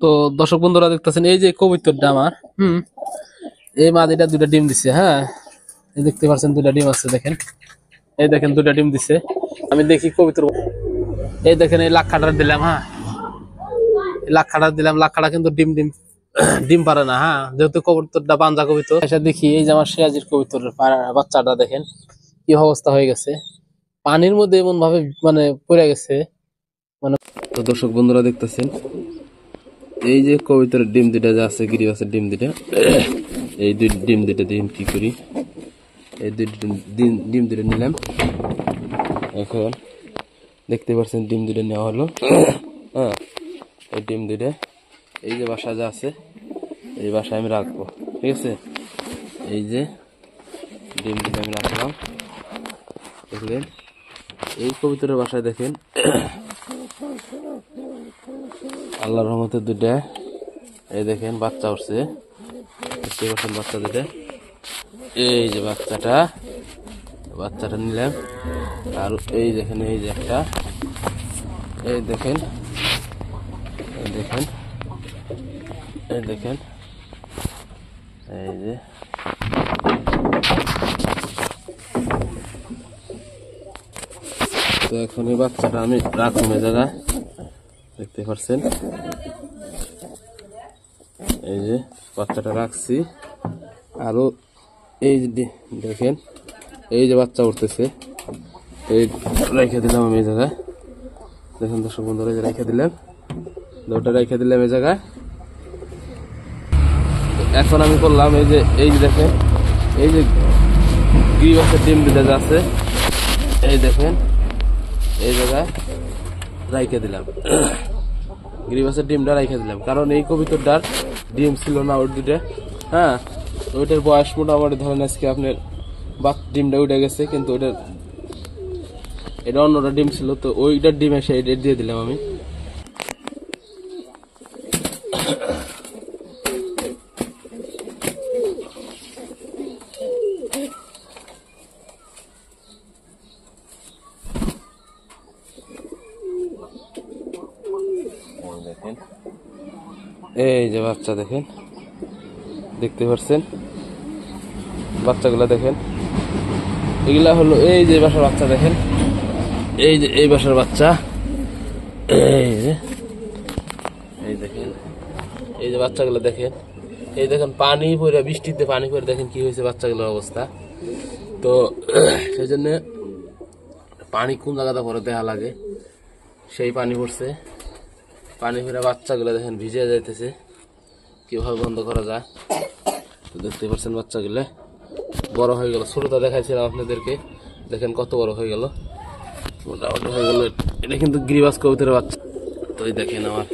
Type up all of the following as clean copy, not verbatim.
তো দর্শক বন্ধুরা দেখতেছেন এই যে কবুতরটা আমার এই মাদিটা দুইটা ডিম দিছে। হ্যাঁ, এই দেখতে পাচ্ছেন দুইটা ডিম আছে, দেখেন এই দেখেন দুইটা ডিম দিছে। আমি দেখি কবুতর, এই দেখেন এই লাক্ষাটা দিলাম। হ্যাঁ, লাক্ষাটা দিলাম, লাক্ষাটা কিন্তু ডিম ডিম ডিম পারে না। হ্যাঁ, যেহেতু কবুতরটা বাঞ্জা কবুতর। এসে দেখি এই যে আমার সিরাজির কবুতরের বাচ্চাটা দেখেন কি অবস্থা হয়ে গেছে, পানির মধ্যে এমন ভাবে মানে পড়ে গেছে মানে। তো দর্শক বন্ধুরা দেখতেছেন এই যে কবুতরের ডিম দুটা যা আছে, গিরিবাসের ডিম দুটা, এই দুই ডিম দুটা ডিম কি করি, এই দুই ডিম দুটো নিলাম। এখন দেখতে পাচ্ছেন ডিম দুটো নেওয়া হলো। হ্যাঁ, এই ডিম দুটো এই যে বাসা যা আছে এই বাসায় আমি রাখবো, ঠিক আছে। এই যে ডিম দুটো আমি রাখলাম, দেখলেন এই কবুতরের বাসায় দেখেন আল্লাহর রহমতে দুটা এই দেখেন বাচ্চা উঠছে, দেখতে পাচ্ছেন বাচ্চা দুটা। এই যে বাচ্চাটা নিলাম। আর এই দেখেন এই যে একটা, এই দেখেন এই দেখেন এই দেখেন এই যে তো এখন এই বাচ্চাটা আমি রাখুন এই জায়গায়, দেখতে পাচ্ছেন এই যে বাচ্চাটা রাখছি। আরো এই যে দেখেন এই যে বাচ্চা উঠতেছে, এই রেখে দিলাম আমি এই জায়গায়। দেখেন দর্শক বন্ধুরা রেখে দিলাম, দুটো রেখে দিলাম এই জায়গায়। এখন আমি করলাম এই যে দেখেন এই যে গিরিবাসের ডিম দুটা আছে, এই দেখেন এই জায়গায় রাইখে দিলাম। গিরিবাসের ডিমটা রাইখে দিলাম কারণ এই কবিতরটার ডিম ছিল না ওর দুটা। হ্যাঁ, ওইটার বয়স মোটামুটি ধরেন আজকে আপনার ডিমটা উঠে গেছে, কিন্তু এটা অন্যটা ডিম ছিল, তো ওইটার ডিম এসে এটা দিয়ে দিলাম আমি। দেখেন এই যে বাচ্চা দেখেন, দেখতে পাচ্ছেন বাচ্চাগুলা দেখেন, এগুলা হলো এই যে বাসার বাচ্চা দেখেন, এই যে এই বাসার বাচ্চা, এই দেখেন এই যে বাচ্চাগুলো দেখেন, এই দেখেন পানি পড়ে, বৃষ্টিতে পানি পড়ে দেখেন কি হয়েছে বাচ্চাগুলোর অবস্থা। তো সেই জন্য পানি কোন জায়গাতে পরে দেখা লাগে, সেই পানি পড়ছে, পানি পড়ে বাচ্চাগুলো দেখেন ভিজে যাইতেছে, কিভাবে বন্ধ করা যায়। তো দেখতে পাচ্ছেন বাচ্চাগুলো বড় হয়ে গেল, ছোটটা দেখাইছিলাম আপনাদেরকে, দেখেন কত বড় হয়ে গেল, মোটামুটি হয়ে গেল। এটা কিন্তু গিরিবাস কবুতরের বাচ্চা। তো এই দেখেন আমার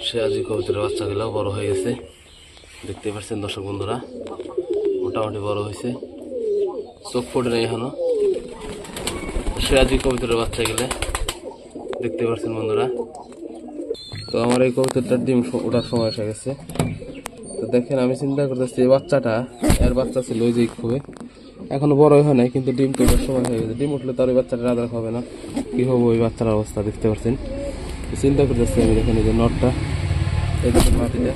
সিরাজি কবুতরের বাচ্চাগুলো বড় হয়ে গেছে, দেখতে পাচ্ছেন দর্শক বন্ধুরা মোটামুটি বড় হয়েছে, চোখ ফোটে নেই এখনো। সিরাজি কবুতরের বাচ্চা গেলে দেখতে পাচ্ছেন বন্ধুরা। তো আমার এই কবুতরটার ডিম ওঠার সময় এসে গেছে। তো দেখেন আমি চিন্তা করতেছি এই বাচ্চাটা, এর বাচ্চা ছিল ওই যে খুবই, এখনো বড় হয় নাই, কিন্তু ডিম তোলার সময় হয়ে গেছে। ডিম উঠলে তার ওই বাচ্চাটা রাধা হবে না, কি হবে ওই বাচ্চার অবস্থা দেখতে পাচ্ছেন। চিন্তা করতেছি আমি, দেখেন এই যে নটটা, এই দেখেন মাটিটা,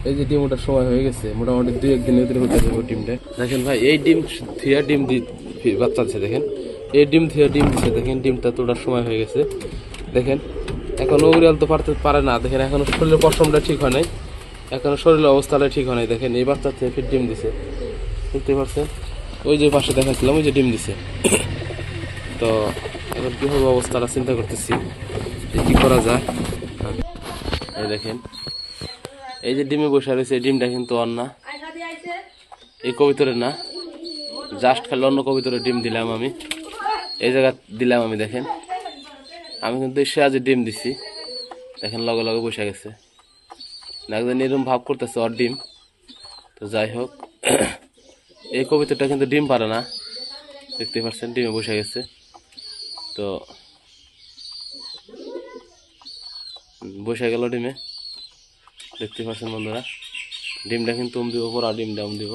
এই যে ডিম ওঠার সময় হয়ে গেছে, মোটামুটি 2-1 দিনের ভিতরে উঠে যাবে ডিমটা। দেখেন ভাই এই ডিম থিয়া ডিম বাচ্চা আছে, দেখেন এই ডিম থিয়া ডিম দিচ্ছে, দেখেন ডিমটা তোলার সময় হয়ে গেছে। দেখেন এখনো উড়াল তো পারে না, দেখেন এখনো শরীরের পশমটা ঠিক হয় নাই, এখনো শরীরের অবস্থাটা ঠিক হয় নাই। দেখেন এই বাচ্চা থেকে ফির ডিম দিছে, বুঝতে পারছেন, ওই যে পাশে দেখাচ্ছিলাম ওই যে ডিম দিছে। তো এখন কি হবে অবস্থাটা চিন্তা করতেছি কি করা যায়। এই দেখেন এই যে ডিমে বসে রয়েছে, এই ডিমটা কিন্তু অন্য না, এই কবিতরের না, জাস্ট খালি অন্য কবিতরের ডিম দিলাম আমি, এই জায়গা দিলাম আমি। দেখেন আমি কিন্তু সিরাজে ডিম দিছি, দেখেন লগে লগে বসে গেছে, না একজন এরকম ভাব করতেছে ওর ডিম। তো যাই হোক এই কবিতরটা কিন্তু ডিম পারে না, দেখতে পাচ্ছেন ডিমে বসে গেছে। তো বসে গেল ডিমে, দেখতে পাচ্ছেন বন্ধুরা, ডিমটা কিন্তু দিব, পরা ডিমটা দিব।